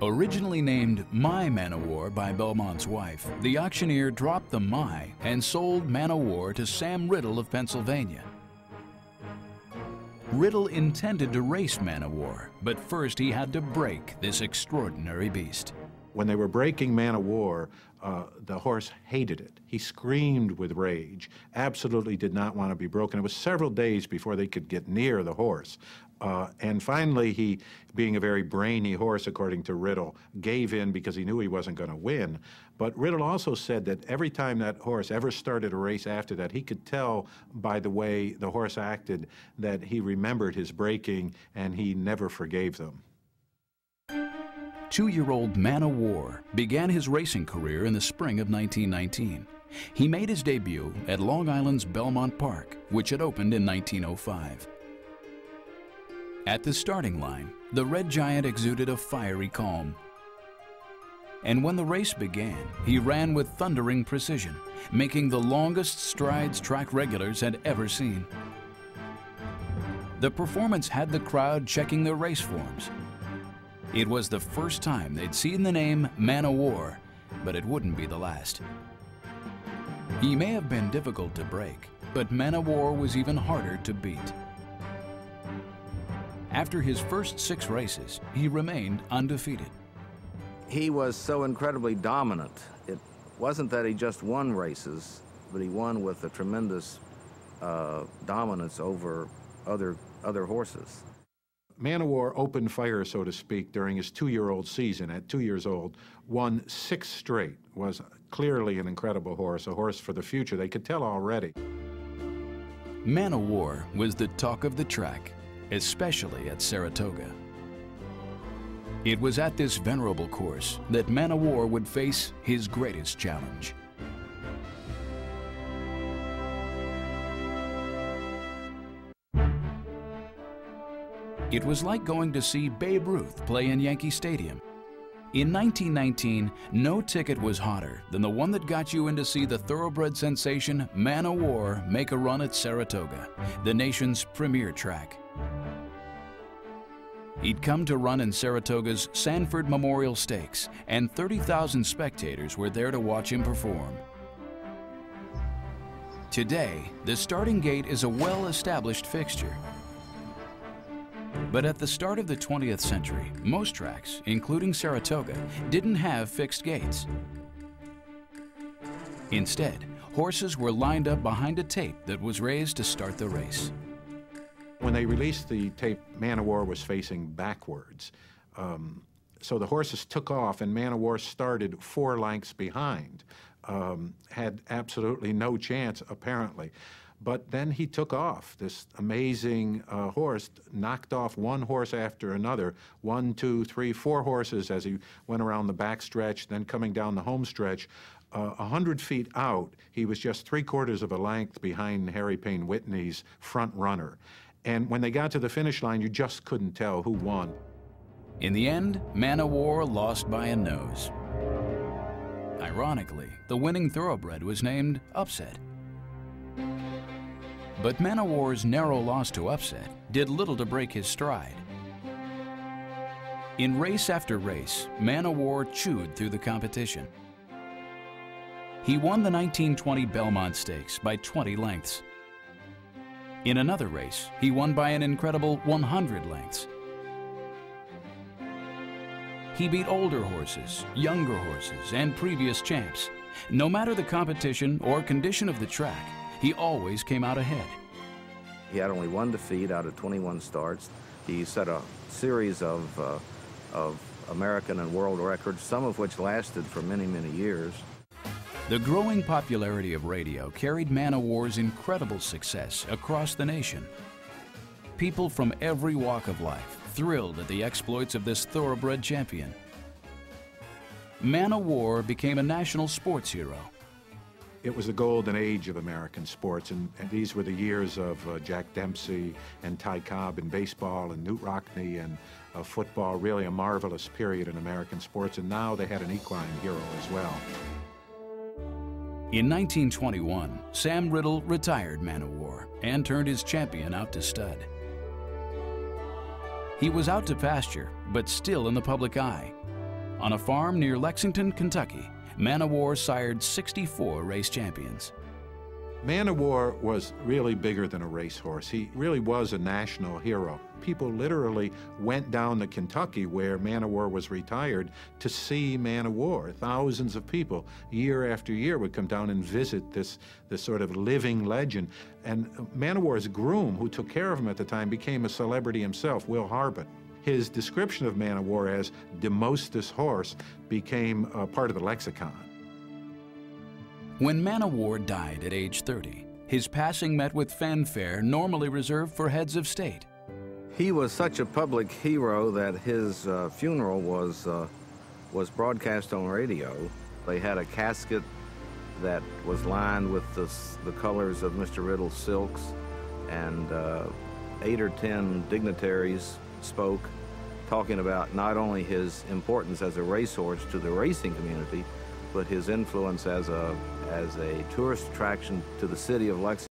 Originally named My Man O' War by Belmont's wife, the auctioneer dropped the My and sold Man O' War to Sam Riddle of Pennsylvania. Riddle intended to race Man O' War, but first he had to break this extraordinary beast. When they were breaking Man O' War, the horse hated it. He screamed with rage, absolutely did not want to be broken. It was several days before they could get near the horse. And finally, he, being a very brainy horse, according to Riddle, gave in because he knew he wasn't going to win. But Riddle also said that every time that horse ever started a race after that, he could tell by the way the horse acted that he remembered his breaking and he never forgave them. 2-year-old Man O' War began his racing career in the spring of 1919. He made his debut at Long Island's Belmont Park, which had opened in 1905. At the starting line, the Red Giant exuded a fiery calm. And when the race began, he ran with thundering precision, making the longest strides track regulars had ever seen. The performance had the crowd checking their race forms. It was the first time they'd seen the name Man O' War, but it wouldn't be the last. He may have been difficult to break, but Man O' War was even harder to beat. After his first 6 races, he remained undefeated. He was so incredibly dominant. It wasn't that he just won races, but he won with a tremendous dominance over other horses. Man O' War opened fire, so to speak, during his 2-year-old season. At 2 years old, won 6 straight, was clearly an incredible horse, a horse for the future. They could tell already. Man O' War was the talk of the track, especially at Saratoga. It was at this venerable course that Man O' War would face his greatest challenge. It was like going to see Babe Ruth play in Yankee Stadium. In 1919, no ticket was hotter than the one that got you in to see the thoroughbred sensation Man O' War make a run at Saratoga, the nation's premier track. He'd come to run in Saratoga's Sanford Memorial Stakes, and 30,000 spectators were there to watch him perform. Today, the starting gate is a well-established fixture. But at the start of the 20th century, most tracks, including Saratoga, didn't have fixed gates. Instead, horses were lined up behind a tape that was raised to start the race. When they released the tape, Man O' War was facing backwards. So the horses took off, and Man O' War started 4 lengths behind. Had absolutely no chance, apparently. But then he took off. This amazing horse knocked off one horse after another, 1, 2, 3, 4 horses as he went around the back stretch, then coming down the home stretch. 100 feet out, he was just 3/4 of a length behind Harry Payne Whitney's front runner. And when they got to the finish line, you just couldn't tell who won. In the end, Man O' War lost by a nose. Ironically, the winning thoroughbred was named Upset. But Man O' War's narrow loss to Upset did little to break his stride. In race after race, Man O' War chewed through the competition. He won the 1920 Belmont Stakes by 20 lengths. In another race, he won by an incredible 100 lengths. He beat older horses, younger horses, and previous champs. No matter the competition or condition of the track, he always came out ahead. He had only 1 defeat out of 21 starts. He set a series of American and world records, some of which lasted for many, many years. The growing popularity of radio carried Man O' War's incredible success across the nation. People from every walk of life thrilled at the exploits of this thoroughbred champion. Man O' War became a national sports hero. It was the golden age of American sports, and these were the years of Jack Dempsey and Ty Cobb in baseball and Knute Rockne and football, really a marvelous period in American sports, and now they had an equine hero as well. In 1921, Sam Riddle retired Man O' War and turned his champion out to stud. He was out to pasture, but still in the public eye. On a farm near Lexington, Kentucky, Man O' War sired 64 race champions. Man O' War was really bigger than a racehorse. He really was a national hero. People literally went down to Kentucky, where Man O' War was retired, to see Man O' War. Thousands of people, year after year, would come down and visit this sort of living legend. And Man O' War's groom, who took care of him at the time, became a celebrity himself, Will Harbin. His description of Man O' War as the mostest horse became part of the lexicon. When Man O' War died at age 30, his passing met with fanfare normally reserved for heads of state. He was such a public hero that his funeral was broadcast on radio. They had a casket that was lined with the colors of Mr. Riddle's silks, and 8 or 10 dignitaries spoke, talking about not only his importance as a racehorse to the racing community, but his influence as a tourist attraction to the city of Lexington.